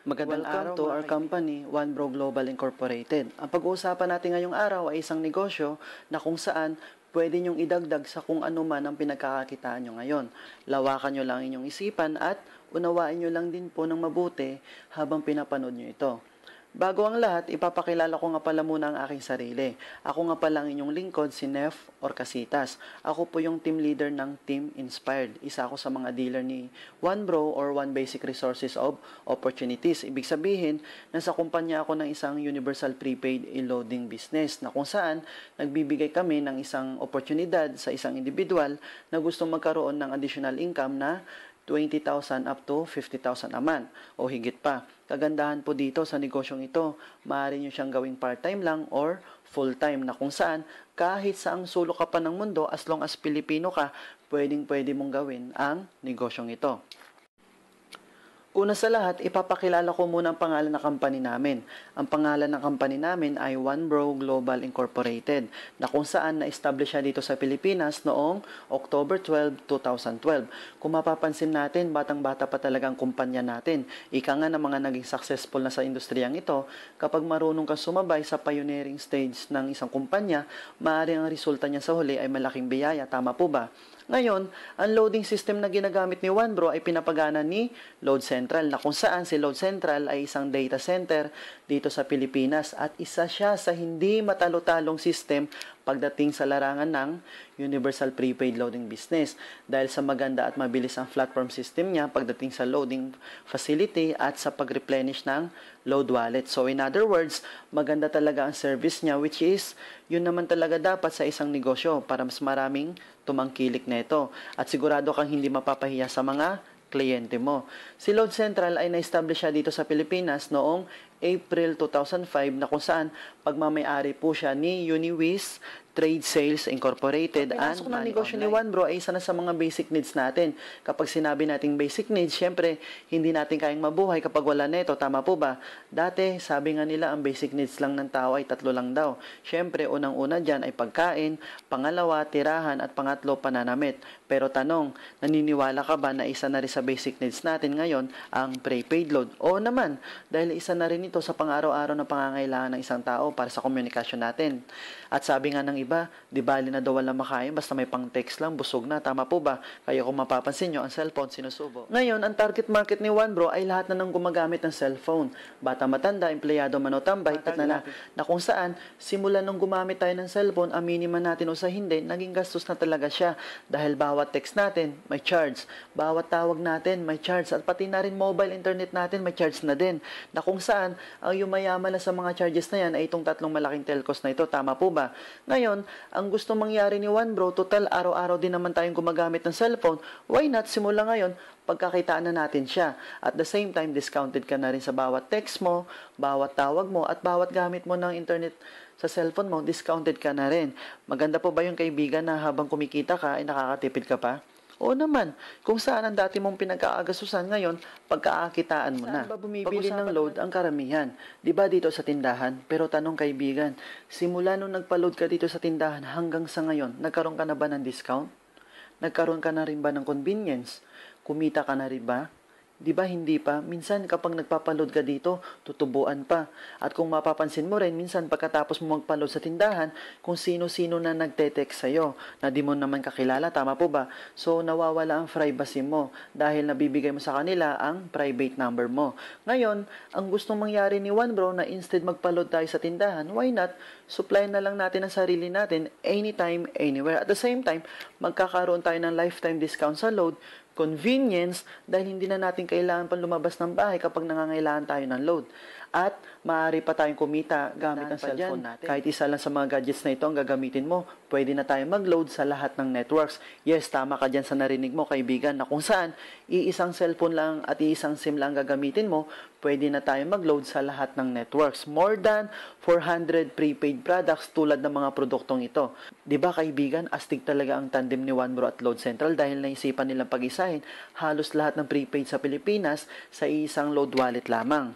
Magandang araw to our company, One Bro Global Incorporated. Ang pag-uusapan natin ngayong araw ay isang negosyo na kung saan pwede nyong idagdag sa kung ano man ang pinagkakakitaan nyo ngayon. Lawakan nyo lang inyong isipan at unawain nyo lang din po ng mabuti habang pinapanood nyo ito. Bago ang lahat, ipapakilala ko nga pala muna ang aking sarili. Ako nga pala ang inyong lingkod, si Nef Orcasitas. Ako po yung team leader ng Team Inspired. Isa ako sa mga dealer ni One Bro or One Basic Resources of Opportunities. Ibig sabihin, nasa kumpanya ako ng isang universal prepaid e-loading business na kung saan nagbibigay kami ng isang oportunidad sa isang individual na gusto magkaroon ng additional income na 20,000 up to 50,000 a month o higit pa. Kagandahan po dito sa negosyong ito, maaari nyo siyang gawing part-time lang or full-time na kung saan kahit saang sulok ka pa ng mundo, as long as Pilipino ka, pwedeng-pwede mong gawin ang negosyong ito. Una sa lahat, ipapakilala ko muna ang pangalan ng company namin. Ang pangalan ng company namin ay One Bro Global Incorporated na kung saan na-establish siya dito sa Pilipinas noong October 12, 2012. Kung mapapansin natin, batang-bata pa talaga ang kumpanya natin. Ika nga ng mga naging successful na sa industriyang ito, kapag marunong kang sumabay sa pioneering stage ng isang kumpanya, maaaring ang resulta niya sa huli ay malaking biyaya. Tama po ba? Ngayon, ang loading system na ginagamit ni One Bro ay pinapagana ni Load Central na kung saan si Load Central ay isang data center dito sa Pilipinas at isa siya sa hindi matalo-talong system pagdating sa larangan ng Universal Prepaid Loading Business dahil sa maganda at mabilis ang platform system niya pagdating sa loading facility at sa pag-replenish ng load wallet. So in other words, maganda talaga ang service niya which is yun naman talaga dapat sa isang negosyo para mas maraming tumangkilik nito at sigurado kang hindi mapapahiya sa mga kliyente mo. Si Load Central ay na-establish siya dito sa Pilipinas noong April 2005 na kung saan pagmamayari po siya ni Uniwiz Trade Sales Incorporated. Ang pinasok ng negosyo ni One Bro ay isa na sa mga basic needs natin. Kapag sinabi nating basic needs, syempre, hindi natin kayang mabuhay kapag wala neto. Tama po ba? Dati, sabi nga nila, ang basic needs lang ng tao ay 3 lang daw. Syempre, unang-una dyan ay pagkain, pangalawa, tirahan, at pangatlo, pananamit. Pero tanong, naniniwala ka ba na isa na rin sa basic needs natin ngayon ang prepaid load? Oo naman, dahil isa na rin ito sa pang-araw-araw na pangangailangan ng isang tao para sa komunikasyon natin. At sabi nga ng iba, di bali na daw wala makain, basta may pang-text lang, busog na. Tama po ba? Kaya kung mapapansin nyo, ang cellphone sinusubo. Ngayon, ang target market ni One Bro ay lahat na nang gumagamit ng cellphone. Bata matanda, empleyado man o tambay, na kung saan, simula nung gumamit tayo ng cellphone, aminin man natin o sa hindi, naging gastos na talaga siya. Dahil bawat text natin, may charge. Bawat tawag natin, may charge. At pati na rin mobile internet natin, may charge na din. Na kung saan, ang yumayaman na sa mga charges na yan ay itong 3 malaking telcos na ito. Tama po ba? Ngayon, ang gusto mangyari ni One Bro, total araw-araw din naman tayong gumagamit ng cellphone, why not simula ngayon, pagkakitaan na natin siya. At the same time, discounted ka na rin sa bawat text mo, bawat tawag mo, at bawat gamit mo ng internet sa cellphone mo, discounted ka na rin. Maganda po ba yung kaibigan na habang kumikita ka, ay nakakatipid ka pa? Oo naman, kung saan ang dati mong pinagkaagasusan ngayon, pagkaakitaan mo na. Saan ba bumibili ng load ang karamihan? Diba dito sa tindahan? Pero tanong kaibigan, simula nung nagpa-load ka dito sa tindahan hanggang sa ngayon, nagkaroon ka na ba ng discount? Nagkaroon ka na rin ba ng convenience? Kumita ka na rin ba? Di ba hindi pa? Minsan kapag nagpapaload ka dito, tutubuan pa. At kung mapapansin mo rin, minsan pagkatapos mo magpaload sa tindahan, kung sino-sino na nagte-text sa'yo, na di mo naman kakilala, tama po ba? So, nawawala ang privacy mo dahil nabibigay mo sa kanila ang private number mo. Ngayon, ang gustong mangyari ni One Bro na instead magpaload tayo sa tindahan, why not? Supply na lang natin ang sarili natin anytime, anywhere. At the same time, magkakaroon tayo ng lifetime discount sa load, convenience dahil hindi na natin kailangan pang lumabas ng bahay kapag nangangailangan tayo ng load. At maaari pa tayong kumita gamit ang cellphone natin. Kahit isa lang sa mga gadgets na ito ang gagamitin mo, pwede na tayong mag-load sa lahat ng networks. Yes, tama ka dyan sa narinig mo kaibigan na kung saan iisang cellphone lang at iisang SIM lang gagamitin mo, pwede na tayong mag-load sa lahat ng networks. More than 400 prepaid products tulad ng mga produktong ito. Diba kaibigan, astig talaga ang tandem ni One Bro at Load Central dahil naisipan nilang pag-isahin halos lahat ng prepaid sa Pilipinas sa isang load wallet lamang.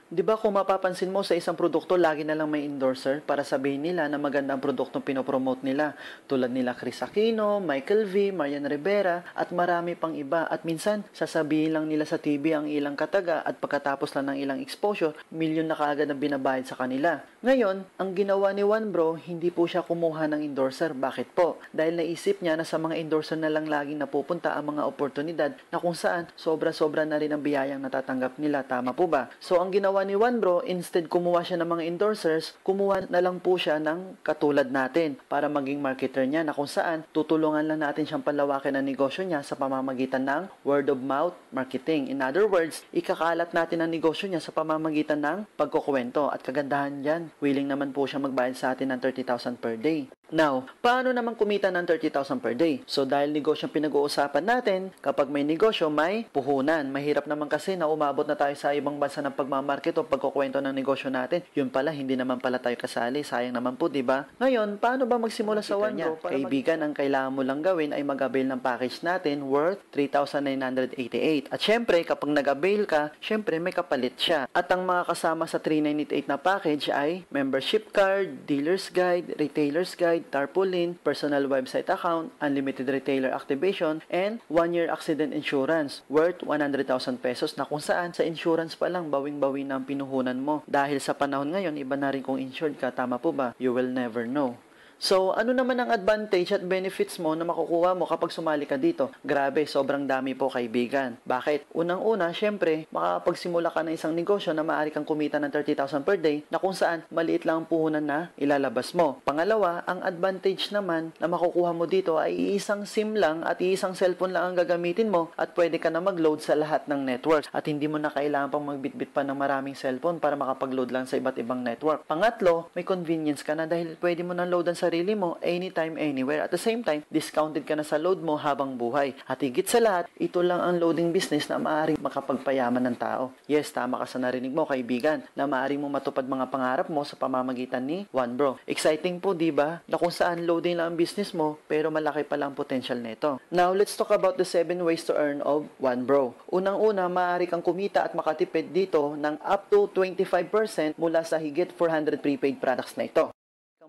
Di ba kung mapapansin mo sa isang produkto, lagi na lang may endorser para sabihin nila na maganda ang produktong pinopromote nila. Tulad nila Chris Aquino, Michael V, Marian Rivera, at marami pang iba. At minsan, sasabihin lang nila sa TV ang ilang kataga at pagkatapos lang ng ilang exposure, milyon na kaagad ang binabayad sa kanila. Ngayon, ang ginawa ni One Bro, hindi po siya kumuha ng endorser. Bakit po? Dahil naisip niya na sa mga endorser na lang laging napupunta ang mga oportunidad na kung saan sobra-sobra na rin ang biyayang natatanggap nila. Tama po ba? So, ang ginawa ni One Bro, instead kumuha siya ng mga endorsers, kumuha na lang po siya ng katulad natin para maging marketer niya na kung saan tutulungan lang natin siyang palawakin ang negosyo niya sa pamamagitan ng word of mouth marketing. In other words, ikakalat natin ang negosyo niya sa pamamagitan ng pagkukwento. At kagandahan dyan, willing naman po siya magbayad sa atin ng 30,000 per day. Now, paano naman kumita ng 30,000 per day? So, dahil negosyo ang pinag-uusapan natin, kapag may negosyo, may puhunan. Mahirap naman kasi na umabot na tayo sa ibang bansa ng pagmamarket o pagkukwento ng negosyo natin. Yun pala, hindi naman pala tayo kasali. Sayang naman po, di ba? Ngayon, paano ba magsimula sa One Bro? Kaibigan, ang kailangan mo lang gawin ay mag-avail ng package natin worth 3,988. At syempre, kapag nag-avail ka, syempre may kapalit siya. At ang mga kasama sa 3,988 na package ay membership card, dealer's guide, retailer's guide, tarpaulin, personal website account, unlimited retailer activation, and 1-year accident insurance worth 100,000 pesos na kung saan sa insurance pa lang bawing-bawi na ang pinuhunan mo. Dahil sa panahon ngayon, iba na rin kung insured ka, tama po ba? You will never know. So, ano naman ang advantage at benefits mo na makukuha mo kapag sumali ka dito? Grabe, sobrang dami po kaibigan. Bakit? Unang-una, syempre, makakapagsimula ka ng isang negosyo na maaari kang kumita ng 30,000 per day na kung saan maliit lang ang puhunan na ilalabas mo. Pangalawa, ang advantage naman na makukuha mo dito ay iisang SIM lang at iisang cellphone lang ang gagamitin mo at pwede ka na mag-load sa lahat ng networks at hindi mo na kailangan pang magbitbit pa ng maraming cellphone para makapag-load lang sa iba't ibang network. Pangatlo, may convenience ka na dahil pwede mo na loadan sa sarili mo anytime, anywhere. At the same time, discounted ka na sa load mo habang buhay. At higit sa lahat, ito lang ang loading business na maaaring makapagpayaman ng tao. Yes, tama ka sa narinig mo, kaibigan, na maaaring mo matupad mga pangarap mo sa pamamagitan ni One Bro. Exciting po, di ba? Na kung saan loading lang ang business mo, pero malaki pa lang potential nito. Now, let's talk about the 7 ways to earn of One Bro. Unang-una, maaari kang kumita at makatipid dito ng up to 25% mula sa higit 400 prepaid products na ito.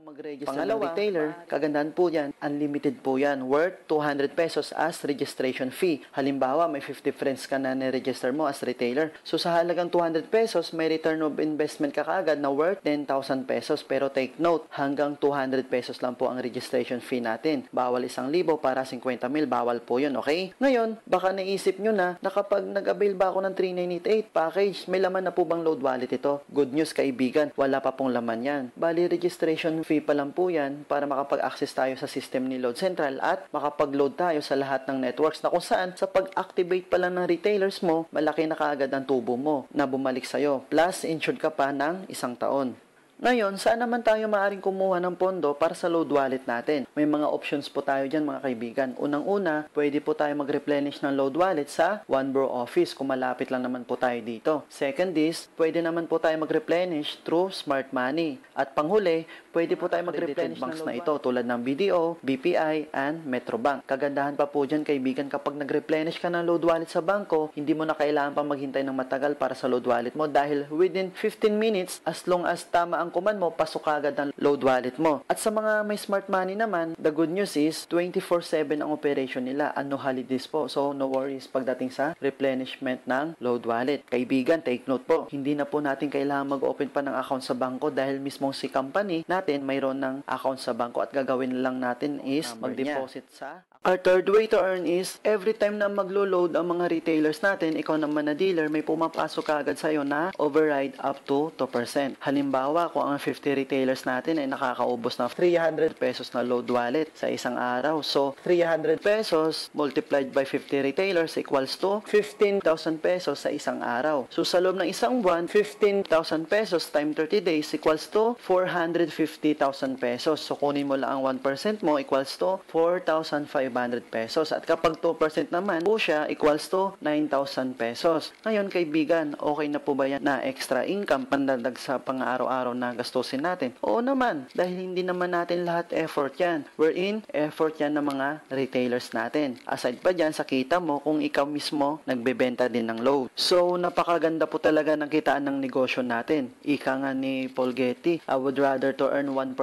Mag-register ng retailer, kagandahan po yan, unlimited po yan, worth 200 pesos as registration fee. Halimbawa, may 50 friends ka na ni-register mo as retailer. So, sa halagang 200 pesos, may return of investment ka kaagad na worth 10,000 pesos. Pero take note, hanggang 200 pesos lang po ang registration fee natin. Bawal 1,000 para 50,000, bawal po yun, okay? Ngayon, baka naisip nyo na kapag nag-avail ba ako ng 3,988 package, may laman na po bang load wallet ito? Good news, kaibigan, wala pa pong laman yan. Bali, registration fee pa lang po yan para makapag-access tayo sa system ni Load Central at makapag-load tayo sa lahat ng networks na kung saan sa pag-activate pa lang ng retailers mo, malaki na kaagad ang tubo mo na bumalik sa'yo. Plus, insured ka pa ng 1 taon. Ngayon, saan naman tayo maaaring kumuha ng pondo para sa load wallet natin? May mga options po tayo dyan mga kaibigan. Unang-una, pwede po tayo mag-replenish ng load wallet sa One Bro office kung malapit lang naman po tayo dito. Second is, pwede naman po tayo mag-replenish through Smart Money. At panghuli, pwede po tayo mag-replenish banks na ito tulad ng BDO, BPI, and Metrobank. Kagandahan pa po dyan kaibigan kapag nag-replenish ka ng load wallet sa bangko, hindi mo na kailangan pang maghintay ng matagal para sa load wallet mo dahil within 15 minutes, as long as tama ang command mo, pasok agad ang load wallet mo. At sa mga may smart money naman, the good news is 24/7 ang operation nila and no holidays po. So no worries pagdating sa replenishment ng load wallet. Kaibigan, take note po, hindi na po natin kailangan mag-open pa ng account sa bangko dahil mismong si company natin mayroon ng account sa bangko at gagawin lang natin is mag-deposit sa. Our third way to earn is every time na maglo-load ang mga retailers natin, ikaw naman na dealer, may pumapasok agad sa'yo na override up to 2%. Halimbawa, kung ang 50 retailers natin ay nakakaubos na 300 pesos na load wallet sa isang araw. So, 300 pesos multiplied by 50 retailers equals to 15,000 pesos sa isang araw. So, sa loob ng isang buwan, 15,000 pesos times 30 days equals to 450,000 pesos. So, kunin mo lang ang 1% mo equals to 4,500 500 pesos. At kapag 2% naman po siya equals to 9,000 pesos. Ngayon kaibigan, okay na po ba yan na extra income pandagdag sa pang-araw-araw na gastusin natin? Oo naman, dahil hindi naman natin lahat effort yan. Wherein, effort yan ng mga retailers natin. Aside pa dyan, sa kita mo kung ikaw mismo nagbebenta din ng load. So, napakaganda po talaga ng kitaan ng negosyo natin. Ika nga ni Paul Getty, I would rather to earn 1%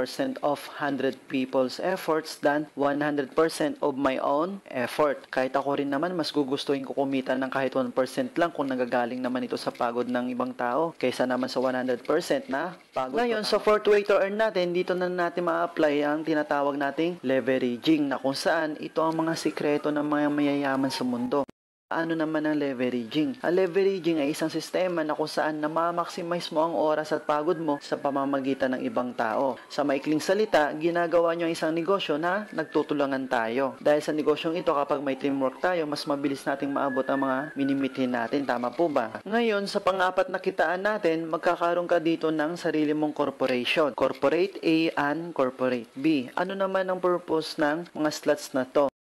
of 100 people's efforts than 100% of my own effort. Kahit ako rin naman, mas gugustuhin ko kumita ng kahit 1% lang kung nagagaling naman ito sa pagod ng ibang tao kaysa naman sa 100% na pagod. Ngayon, sa fourth way to earn natin, dito na natin ma-apply ang tinatawag nating leveraging na kung saan ito ang mga sikreto ng mga mayayaman sa mundo. Ano naman ang leveraging? Ang leveraging ay isang sistema na kung saan na-maximize mo ang oras at pagod mo sa pamamagitan ng ibang tao. Sa maikling salita, ginagawa nyo ang isang negosyo na nagtutulungan tayo. Dahil sa negosyong ito, kapag may teamwork tayo, mas mabilis nating maabot ang mga minimitin natin. Tama po ba? Ngayon, sa pang-apat na kitaan natin, magkakaroon ka dito ng sarili mong corporation. Corporate A and Corporate B. Ano naman ang purpose ng mga slots na to?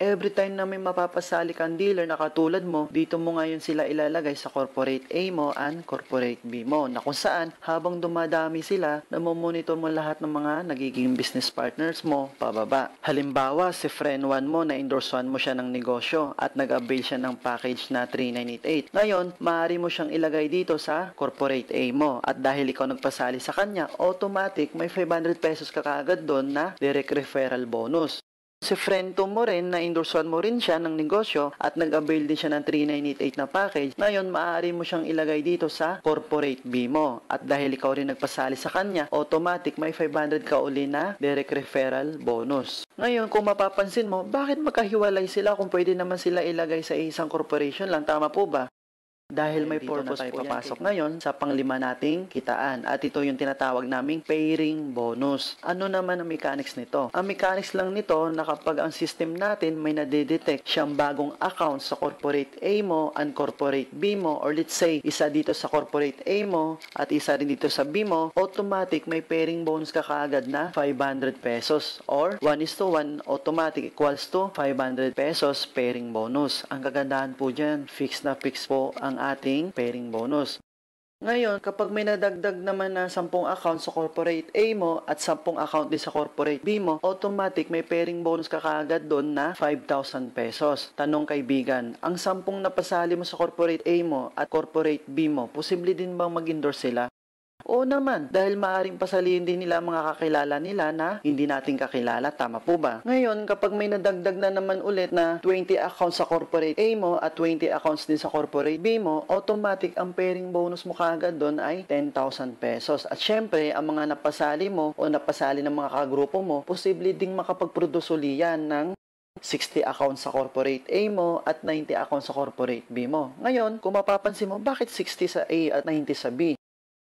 Every time na may mapapasali kang dealer na katulad mo, dito mo ngayon sila ilalagay sa Corporate A mo and Corporate B mo, na kung saan habang dumadami sila, namomonitor mo lahat ng mga nagiging business partners mo pababa. Halimbawa, si friend 1 mo na endorsean mo siya ng negosyo at nag-avail siya ng package na 3988. Ngayon, maaari mo siyang ilagay dito sa Corporate A mo at dahil ikaw nagpasali sa kanya, automatic may 500 pesos ka kaagad doon na direct referral bonus. Si friend mo rin na endorsean mo rin siya ng negosyo at nag-avail din siya ng 3988 na package. Ngayon, maaari mo siyang ilagay dito sa Corporate B mo. At dahil ikaw rin nagpasali sa kanya, automatic may 500 ka uli na direct referral bonus. Ngayon, kung mapapansin mo, bakit magkahiwalay sila kung pwede naman sila ilagay sa isang corporation lang? Tama po ba? Dahil may purpose po papasok ngayon sa panglima nating kitaan. At ito yung tinatawag naming pairing bonus. Ano naman ang mechanics nito? Ang mechanics lang nito na kapag ang system natin may nadedetect siyang bagong account sa Corporate A mo and Corporate B mo, or let's say, isa dito sa Corporate A mo at isa rin dito sa B mo, automatic may pairing bonus ka kaagad na 500 pesos or 1:1 automatic equals to 500 pesos pairing bonus. Ang kagandahan po dyan, fix na fix po ang ating pairing bonus. Ngayon, kapag may nadagdag naman na 10 account sa Corporate A mo at 10 account din sa Corporate B mo, automatic may pairing bonus ka kaagad doon na 5,000 pesos. Tanong kaibigan, ang 10 napasali mo sa Corporate A mo at Corporate B mo, posible din bang mag-endorse sila? Oo naman, dahil maaaring pasalihin din nila mga kakilala nila na hindi natin kakilala, tama po ba? Ngayon, kapag may nadagdag na naman ulit na 20 accounts sa Corporate A mo at 20 accounts din sa Corporate B mo, automatic ang pairing bonus mo kaagad doon ay 10,000 pesos. At syempre, ang mga napasali mo o napasali ng mga kagrupo mo, posible ding makapag-produce uli yan ng 60 accounts sa Corporate A mo at 90 accounts sa Corporate B mo. Ngayon, kung mapapansin mo, bakit 60 sa A at 90 sa B?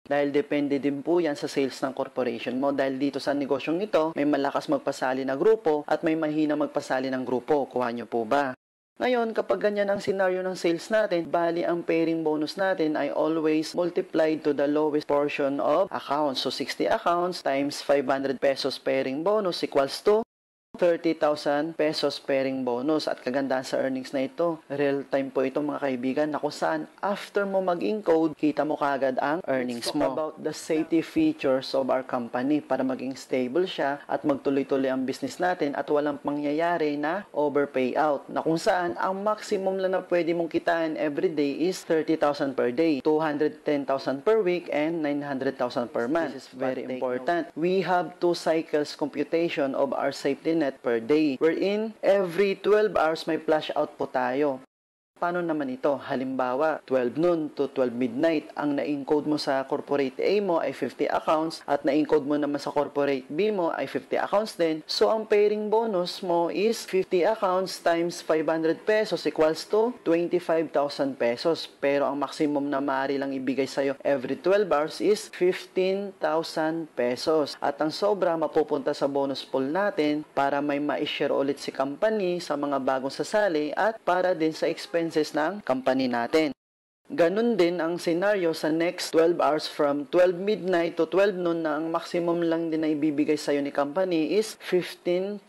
Dahil depende din po yan sa sales ng corporation mo. Dahil dito sa negosyong ito, may malakas magpasali na grupo at may mahina magpasali ng grupo. Kuha nyo po ba? Ngayon, kapag ganyan ang scenario ng sales natin, bali ang pairing bonus natin ay always multiplied to the lowest portion of accounts. So, 60 accounts times 500 pesos pairing bonus equals to 30,000 pesos pairing bonus. At kagandahan sa earnings na ito, real time po ito mga kaibigan, na kung saan after mo mag-encode, kita mo kagad ang earnings mo. About the safety features of our company para maging stable siya at magtuloy-tuloy ang business natin at walang pangyayari na overpayout, na kung saan ang maximum lang na pwede mong kitain every day is 30,000 per day, 210,000 per week, and 900,000 per month. This is very important. We have 2 cycles computation of our safety net per day, wherein every 12 hours may flash out po tayo. Paano naman ito? Halimbawa, 12 noon to 12 midnight, ang na-encode mo sa Corporate A mo ay 50 accounts at na-encode mo naman sa Corporate B mo ay 50 accounts din. So, ang pairing bonus mo is 50 accounts times 500 pesos equals to 25,000 pesos. Pero ang maximum na maaari lang ibigay sa'yo every 12 hours is 15,000 pesos. At ang sobra mapupunta sa bonus pool natin para may ma-share ulit si company sa mga bagong sasali at para din sa expenses ng company natin. Ganun din ang scenario sa next 12 hours from 12 midnight to 12 noon na ang maximum lang din na ibibigay sa'yo ni company is 15,000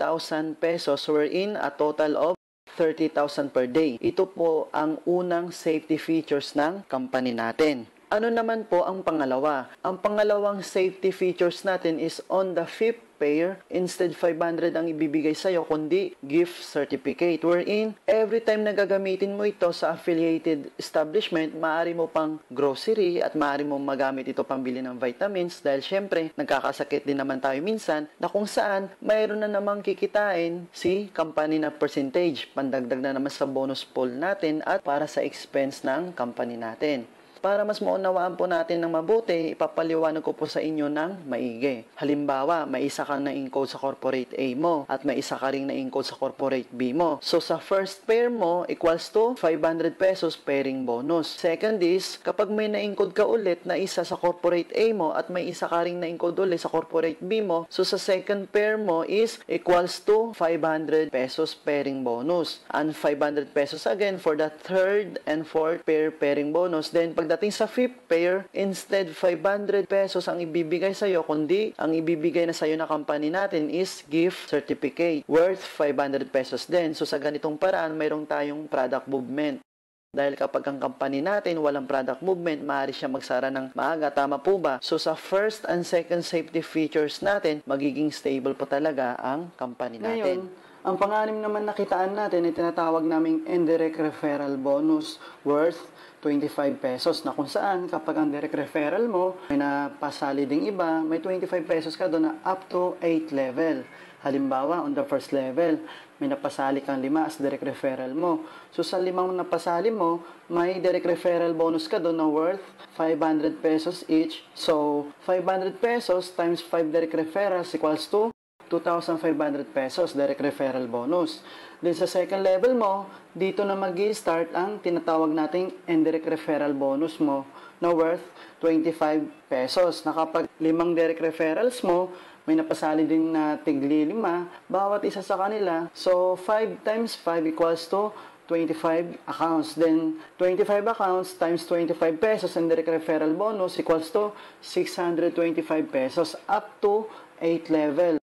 pesos wherein a total of 30,000 per day. Ito po ang unang safety features ng company natin. Ano naman po ang pangalawa? Ang pangalawang safety features natin is on the fifth payer, instead 500 ang ibibigay sa'yo, kundi gift certificate. Wherein, every time na gagamitin mo ito sa affiliated establishment, maaari mo pang grocery at maaari mo magamit ito pang bili ng vitamins dahil syempre, nagkakasakit din naman tayo minsan na kung saan mayroon na namang kikitain si company na percentage, pandagdag na naman sa bonus pool natin at para sa expense ng company natin. Para mas maunawaan po natin ng mabuti, ipapaliwanag ko po sa inyo ng maigi. Halimbawa, may isa kang na-encode sa corporate A mo at may isa ka ring na-encode sa corporate B mo. So, sa first pair mo equals to 500 pesos pairing bonus. Second is, kapag may na-encode ka ulit na isa sa corporate A mo at may isa ka ring na-encode ulit sa corporate B mo, so sa second pair mo is equals to 500 pesos pairing bonus. And 500 pesos again for the third and fourth pair pairing bonus. Then, pagdating sa fifth pair, instead 500 pesos ang ibibigay sa'yo, kundi ang ibibigay na sa'yo na company natin is gift certificate worth 500 pesos din. So sa ganitong paraan, mayroong tayong product movement. Dahil kapag ang company natin walang product movement, maaari siya magsara ng maaga. Tama po ba? So sa first and second safety features natin, magiging stable po talaga ang company natin. Ngayon, ang pang-anim naman nakitaan natin ay tinatawag naming indirect referral bonus worth 25 pesos na kung saan kapag ang direct referral mo may napasali ding iba, may 25 pesos ka doon na up to 8 level. Halimbawa, on the first level, may napasali kang 5 as direct referral mo. So, sa 5 napasali mo, may direct referral bonus ka doon na worth 500 pesos each. So, 500 pesos times 5 direct referrals equals to 2,500 pesos direct referral bonus. Then sa second level mo, dito na mag-i-start ang tinatawag nating indirect referral bonus mo na worth 25 pesos. Na kapag 5 direct referrals mo, may napasali din na tigli 5, bawat isa sa kanila. So 5 times 5 equals to 25 accounts. Then 25 accounts times 25 pesos and direct referral bonus equals to 625 pesos up to 8 level.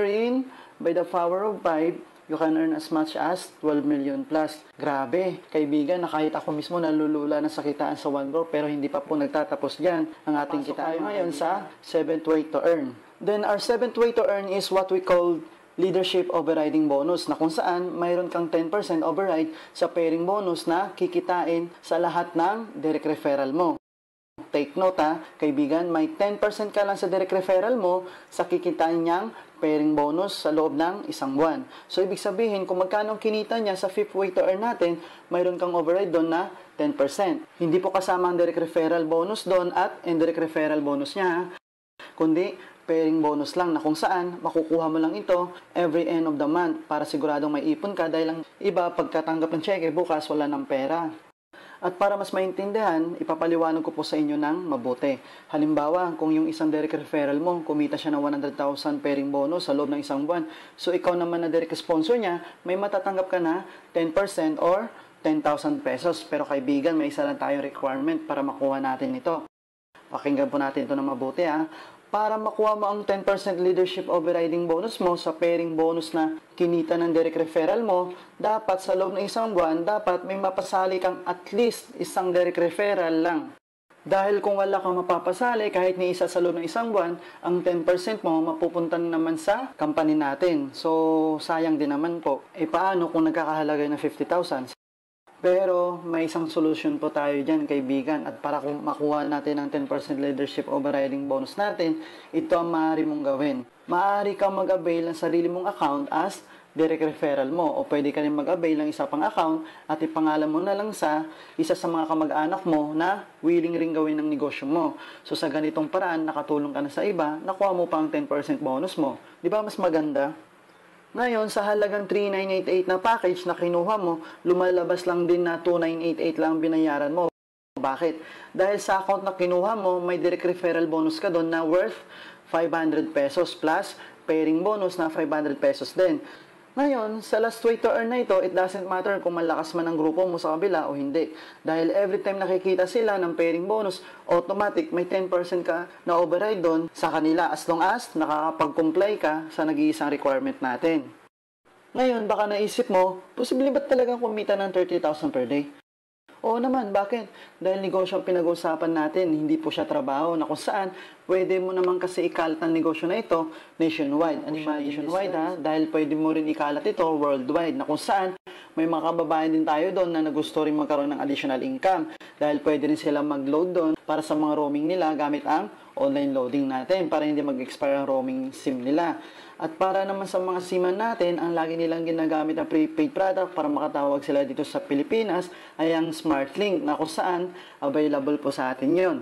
Wherein, by the power of 5, you can earn as much as 12 million plus. Grabe, kaibigan, na kahit ako mismo nalulula na sa kitaan sa 1 crore, pero hindi pa po nagtatapos dyan ang ating kitaan ngayon sa 7th way to earn. Then, our 7th way to earn is what we call leadership overriding bonus, na kung saan mayroon kang 10% override sa pairing bonus na kikitain sa lahat ng direct referral mo. Take note kaibigan, may 10% ka lang sa direct referral mo sa kikitain niyang pairing bonus sa loob ng isang buwan. So, ibig sabihin, kung magkano kinita niya sa 5th way to earn natin, mayroon kang override doon na 10%. Hindi po kasama ang direct referral bonus doon at indirect referral bonus niya, kundi pairing bonus lang na kung saan makukuha mo lang ito every end of the month para siguradong may ipon ka dahil ang iba pagkatanggap ng cheque bukas wala ng pera. At para mas maintindihan, ipapaliwanag ko po sa inyo ng mabuti. Halimbawa, kung yung isang direct referral mo, kumita siya ng 100,000 pairing bonus sa loob ng isang buwan. So, ikaw naman na direct sponsor niya, may matatanggap ka na 10% or 10,000 pesos. Pero kaibigan, may isa lang tayong requirement para makuha natin ito. Pakinggan po natin ito ng mabuti Para makuha mo ang 10% leadership overriding bonus mo sa pairing bonus na kinita ng direct referral mo, dapat sa loob ng isang buwan, dapat may mapasali kang at least isang direct referral lang. Dahil kung wala kang mapapasali, kahit ni isa sa loob ng isang buwan, ang 10% mo mapupunta naman sa company natin. So, sayang din naman po. Paano kung nagkakahalaga ng 50,000? Pero may isang solution po tayo dyan, kaibigan. At para kung makuha natin ang 10% leadership overriding bonus natin, ito ang maaari mong gawin. Maaari kang mag-avail ng sarili mong account as direct referral mo. O pwede ka rin mag-avail ng isa pang account at ipangalan mo na lang sa isa sa mga kamag-anak mo na willing ring gawin ng negosyo mo. So sa ganitong paraan, nakatulong ka na sa iba, nakuha mo pa ang 10% bonus mo. Di ba mas maganda? Ngayon, sa halagang 3,988 na package na kinuha mo, lumalabas lang din na 2,988 lang binayaran mo. Bakit? Dahil sa account na kinuha mo, may direct referral bonus ka doon na worth 500 pesos plus pairing bonus na 500 pesos din. Ngayon, sa last way to earn na ito, it doesn't matter kung malakas man ang grupo mo sa kabila o hindi. Dahil every time nakikita sila ng pairing bonus, automatic may 10% ka na override doon sa kanila as long as nakakapag-comply ka sa nag-iisang requirement natin. Ngayon, baka naisip mo, posible ba talagang kumita ng 30,000 per day? Oo naman, bakit? Dahil negosyo ang pinag-uusapan natin, hindi po siya trabaho na kung saan pwede mo naman kasi ikalat ang negosyo na ito nationwide. Ano siya nationwide ha? Dahil pwede mo rin ikalat ito worldwide na kung saan may mga kababayan din tayo doon na nagusto rin magkaroon ng additional income dahil pwede rin sila mag-load doon para sa mga roaming nila gamit ang online loading natin para hindi mag-expire ang roaming SIM nila. At para naman sa mga SIM-an natin, ang lagi nilang ginagamit na prepaid product para makatawag sila dito sa Pilipinas ay ang SmartLink na kung saan available po sa atin yun.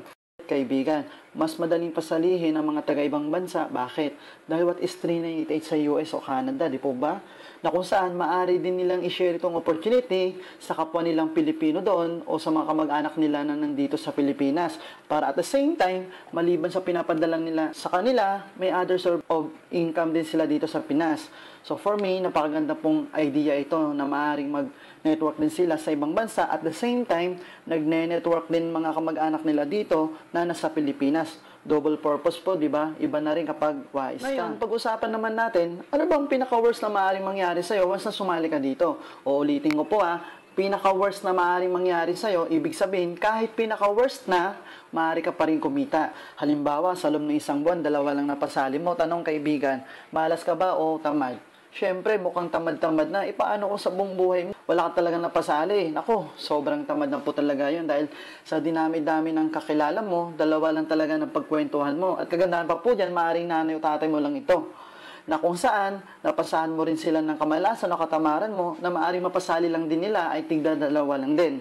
Kaibigan, mas madaling pasalihin ang mga taga-ibang bansa. Bakit? Dahil what is 398 sa US o Canada, di po ba? Na kung saan maaari din nilang i-share itong opportunity sa kapwa nilang Pilipino doon o sa mga kamag-anak nila na nandito sa Pilipinas. Para at the same time, maliban sa pinapadala nila sa kanila, may other source of income din sila dito sa Pinas. So for me, napakaganda pong idea ito na maaaring mag-network din sila sa ibang bansa. At the same time, nagne-network din mga kamag-anak nila dito na nasa Pilipinas. Double purpose po, di ba? Iba na rin kapag wise ka. Ngayon, pag-usapan naman natin, ano bang pinaka-worst na maaaring mangyari sa'yo once na sumali ka dito? O ulitin ko po pinaka-worst na maaaring mangyari sa'yo, ibig sabihin, kahit pinaka-worst na, maaari ka pa rin kumita. Halimbawa, sa loob ng isang buwan, 2 lang napasali mo. Tanong kaibigan, malas ka ba o tamad? Siyempre, mukhang tamad-tamad na. Paano kung sa buong buhay mo, wala ka talaga napasali? Nako, sobrang tamad na po talaga yun dahil sa dinami-dami ng kakilala mo, 2 lang talaga ng pagkwentuhan mo. At kagandahan pa po dyan, maaaring nanay o tatay mo lang ito. Na kung saan, napasahan mo rin sila ng kamalasan o katamaran mo na maaaring mapasali lang din nila ay tigda 2 lang din.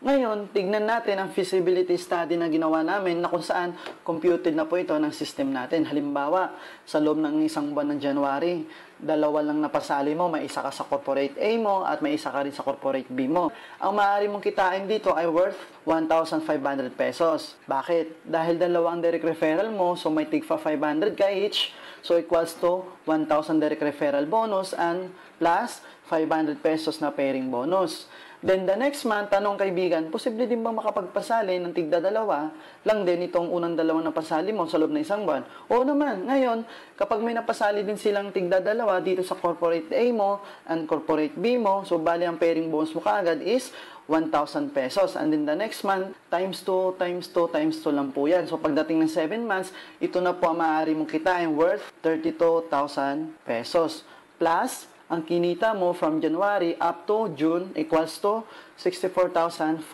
Ngayon, tignan natin ang feasibility study na ginawa namin na kung saan computed na po ito ng system natin. Halimbawa, sa loob ng isang buwan ng January, 2 lang napasali mo, may isa ka sa corporate A mo at may isa ka rin sa corporate B mo. Ang maaari mong kitain dito ay worth 1,500 pesos. Bakit? Dahil 2 ang direct referral mo, so may tigpa 500 ka each, so equals to 1,000 direct referral bonus and plus 500 pesos na pairing bonus. Then the next month, tanong kaibigan, posible din ba makapagpasali ng tigda 2 lang din itong unang 2 na pasali mo sa loob ng isang buwan? Oo naman. Ngayon, kapag may napasali din silang tigda 2 dito sa corporate A mo and corporate B mo, so bali ang pairing bonus mo kaagad is 1,000 pesos. And then the next month, times 2, times 2, times 2 lang po yan. So pagdating ng 7 months, ito na po ang maaari mong kitain worth 32,000 pesos. Plus, ang kinita mo from January up to June equals to 64,500.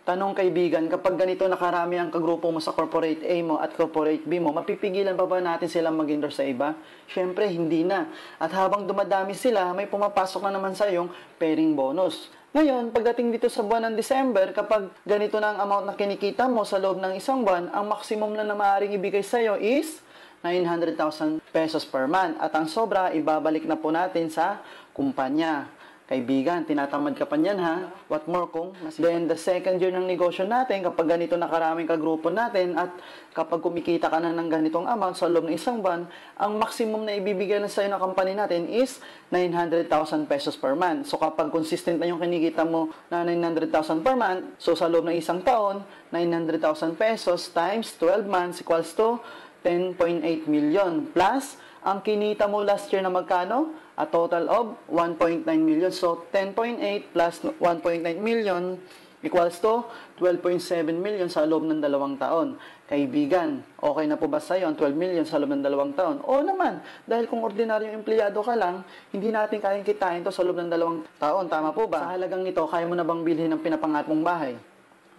Tanong kaibigan, kapag ganito nakarami ang kagrupo mo sa corporate A mo at corporate B mo, mapipigilan pa ba natin silang mag-endorse sa iba? Siyempre, hindi na. At habang dumadami sila, may pumapasok na naman sa iyong pairing bonus. Ngayon, pagdating dito sa buwan ng December, kapag ganito na ang amount na kinikita mo sa loob ng isang buwan, ang maximum na maaaring ibigay sa iyo is 900,000 pesos per month. At ang sobra, ibabalik na po natin sa kumpanya. Kaibigan, tinatamad ka pa niyan ha? What more kung then the second year ng negosyo natin, kapag ganito na karaming kagrupo natin at kapag kumikita ka na ng ganitong amount sa loob ng isang buwan, ang maximum na ibibigay na sa'yo ng company natin is 900,000 pesos per month. So kapag consistent na yung kinikita mo na 900,000 per month, so sa loob ng isang taon, 900,000 pesos times 12 months equals to 10.8 million. Plus, ang kinita mo last year na magkano? A total of 1.9 million. So, 10.8 plus 1.9 million equals to 12.7 million sa loob ng 2 taon. Kaibigan, okay na po ba sa'yo ang 12 million sa loob ng 2 taon? Oo naman, dahil kung ordinaryong empleyado ka lang, hindi natin kayang kitain to sa loob ng 2 taon. Tama po ba? Sa halagang ito, kaya mo na bang bilhin ang pinapangarap mong bahay?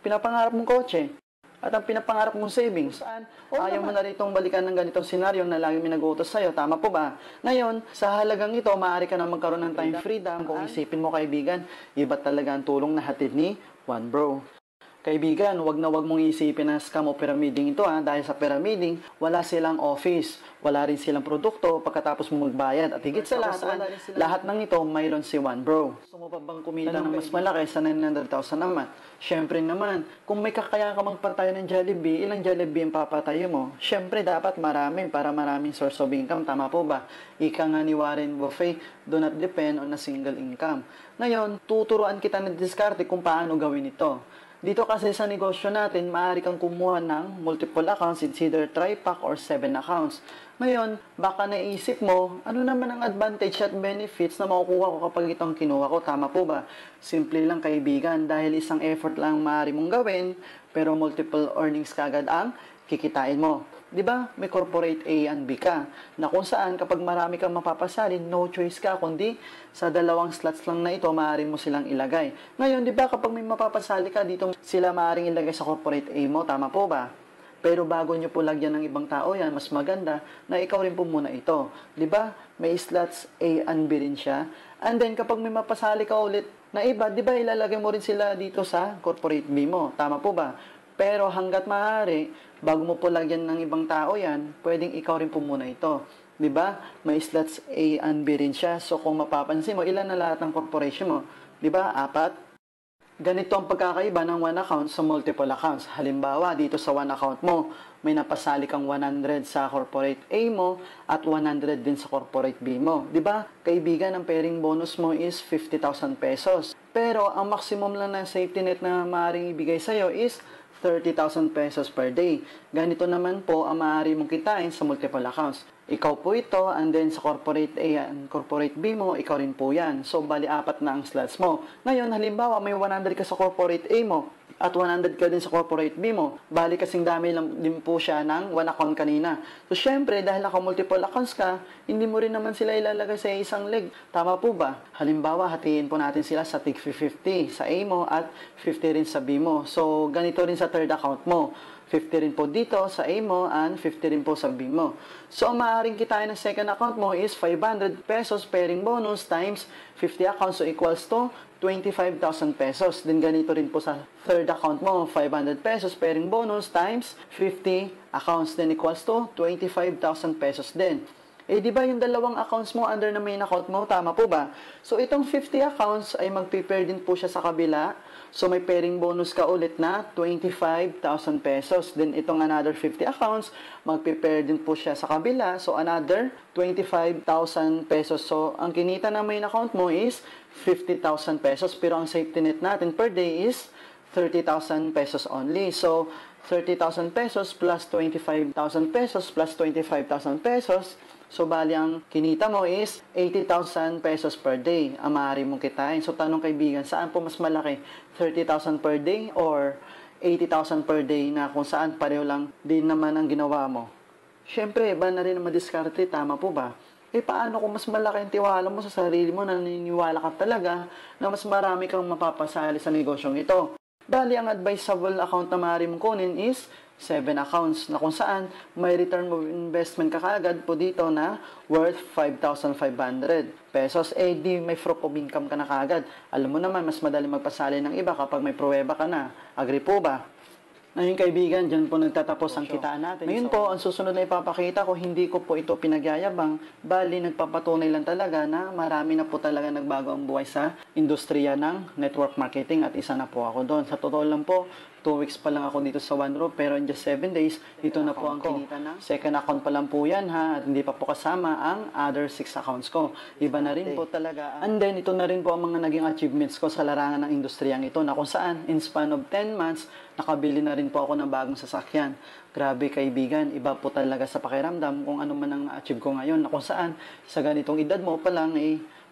Pinapangarap mong kotse? At ang pinapangarap mong savings, saan? Ayaw mo na ritong balikan ng ganitong senaryo na lagi may nag-uutos sa'yo. Tama po ba? Ngayon, sa halagang ito, maaari ka na magkaroon ng time freedom. Kung isipin mo kaibigan, iba talaga ang tulong na hatid ni One Bro. Kaibigan, wag na wag mong isipin na scam o pyramiding ito dahil sa pyramiding, wala silang office, wala rin silang produkto pagkatapos mo magbayad. At higit sa lahat ng ito, mayroon si One Bro. Gusto mo pa bang kumita ng mas malaki sa 900,000 naman? Syempre naman, kung may kakaya ka magpatayo ng Jollibee, ilang Jollibee ang papatayo mo? Syempre, dapat marami para maraming source of income. Tama po ba? Ika nga ni Warren Buffett, do not depend on a single income. Ngayon, tuturuan kita ng diskarte kung paano gawin ito. Dito kasi sa negosyo natin, maaari kang kumuha ng multiple accounts, it's either tri-pack or 7 accounts. Ngayon, baka naisip mo, ano naman ang advantage at benefits na makukuha ko kapag itong kinuha ko? Tama po ba? Simple lang kaibigan, dahil isang effort lang maaari mong gawin, pero multiple earnings kagad ang kikitain mo. 'Di ba? May corporate A and B ka. Na kung saan kapag marami kang mapapasali, no choice ka kundi sa dalawang slots lang na ito maaari mo silang ilagay. Ngayon, 'di ba kapag may mapapasali ka dito, sila maaaring ilagay sa corporate A mo, tama po ba? Pero bago nyo po lagyan ng ibang tao yan, mas maganda na ikaw rin po muna ito. 'Di ba? May slots A and B rin siya. And then kapag may mapasali ka ulit na iba, 'di ba ilalagay mo rin sila dito sa corporate B mo, tama po ba? Pero hanggat maaari, bago mo po lagyan ng ibang tao yan, pwedeng ikaw rin po muna ito. 'Di ba? May slots A and B rin siya. So kung mapapansin mo, ilan na lahat ng corporation mo? 'Di ba? 4. Ganito ang pagkakaiba ng one account sa multiple accounts. Halimbawa, dito sa one account mo, may napasali kang 100 sa corporate A mo at 100 din sa corporate B mo. 'Di ba? Kaibigan, ang pairing bonus mo is 50,000 pesos. Pero ang maximum lang na safety net na maaaring ibigay sa'yo is 30,000 pesos per day. Ganito naman po ang maaari mong kitain sa multiple accounts. Ikaw po ito, and then sa corporate A and corporate B mo, ikaw rin po yan. So, bali 4 na ang slots mo. Ngayon, halimbawa, may 100 ka sa corporate A mo, at 100 ka din sa corporate B mo. Bali kasing dami lang din po siya ng one account kanina. So, syempre, dahil naka-multiple accounts ka, hindi mo rin naman sila ilalagay sa isang leg. Tama po ba? Halimbawa, hatiin po natin sila sa tig 50 sa A mo at 50 rin sa B mo. So, ganito rin sa third account mo. 50 rin po dito sa A mo and 50 rin po sa B mo. So, ang maaaring kitain ng second account mo is 500 pesos pairing bonus times 50 accounts, so equals to 25,000 pesos. Then ganito rin po sa third account mo, 500 pesos pairing bonus times 50 accounts, then equals to 25,000 pesos din. Eh, di ba yung dalawang accounts mo under na main account mo? Tama po ba? So, itong 50 accounts ay mag-prepare din po siya sa kabila. So, may pairing bonus ka ulit na 25,000 pesos. Then, itong another 50 accounts, mag-prepare din po siya sa kabila. So, another 25,000 pesos. So, ang kinita ng main account mo is 50,000 pesos. Pero ang safety net natin per day is 30,000 pesos only. So, 30,000 pesos plus 25,000 pesos plus 25,000 pesos. So, bali ang kinita mo is 80,000 pesos per day ang maaari mong kitain. So, tanong kaibigan, saan po mas malaki? 30,000 per day or 80,000 per day na kung saan pareho lang din naman ang ginawa mo? Siyempre, iba na rin ang madiskarte, tama po ba? Eh, paano kung mas malaki ang tiwala mo sa sarili mo, naniniwala ka talaga na mas marami kang mapapasali sa negosyong ito? Bali, ang advisable account na maaari mong kunin is 7 accounts na kung saan may return of investment ka kaagad po dito na worth 5,500 pesos. Eh, di may fruit of income ka na kaagad. Alam mo naman, mas madali magpasali ng iba kapag may pruweba ka na. Agree po ba? Ngayon kaibigan, dyan po nagtatapos ang kitaan natin. Ngayon po, ang susunod na ipapakita ko, hindi ko po ito pinagyayabang, bali nagpapatunay lang talaga na marami na po talaga nagbago ang buhay sa industriya ng network marketing at isa na po ako doon. Sa totoo lang po, 2 weeks pa lang ako dito sa One Roof, pero in just 7 days, ito na po ang kinita na. Second account pa lang po yan ha, at hindi pa po kasama ang other 6 accounts ko. Iba na rin po talaga. And then, ito na rin po ang mga naging achievements ko sa larangan ng industriyang ito, na kung saan, in span of 10 months, nakabili na rin po ako ng bagong sasakyan. Grabe kaibigan, iba po talaga sa pakiramdam kung ano man ang na-achieve ko ngayon, na kung saan, sa ganitong edad mo pa lang,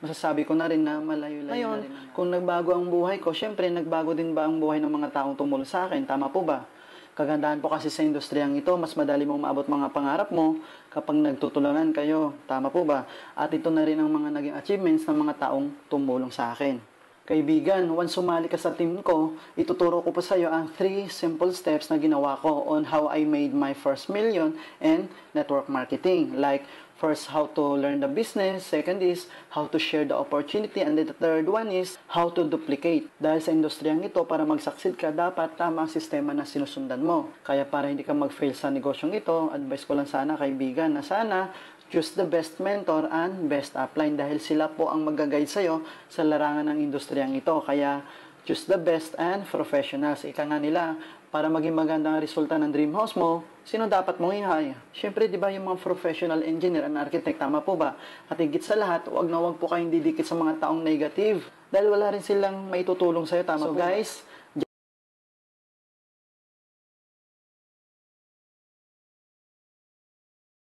masasabi ko na rin na malayo-layo ngayon, na rin. Kung nagbago ang buhay ko, syempre nagbago din ba ang buhay ng mga taong tumulong sa akin? Tama po ba? Kagandahan po kasi sa industriyang ito, mas madali mong maabot mga pangarap mo kapag nagtutulungan kayo. Tama po ba? At ito na rin ang mga naging achievements ng mga taong tumulong sa akin. Kaibigan, once sumali ka sa team ko, ituturo ko po sa iyo ang 3 simple steps na ginawa ko on how I made my first million in network marketing. Like, First, how to learn the business. Second is, how to share the opportunity. And then the third one is, how to duplicate. Dahil sa industriyang ito, para mag-succeed ka, dapat tama ang sistema na sinusundan mo. Kaya para hindi ka mag-fail sa negosyong ito, advice ko lang sana, kaibigan, na sana choose the best mentor and best upline dahil sila po ang mag-guide sa'yo sa larangan ng industriyang ito. Kaya, choose the best and professionals. Ika nga nila, para maging magandang resulta ng dream house mo, sino dapat mong i-hire? Siyempre, di ba yung mga professional engineer and architect, tama po ba? At higit sa lahat, wag na wag po kayong didikit sa mga taong negative. Dahil wala rin silang maitutulong sa'yo, tama so, po guys,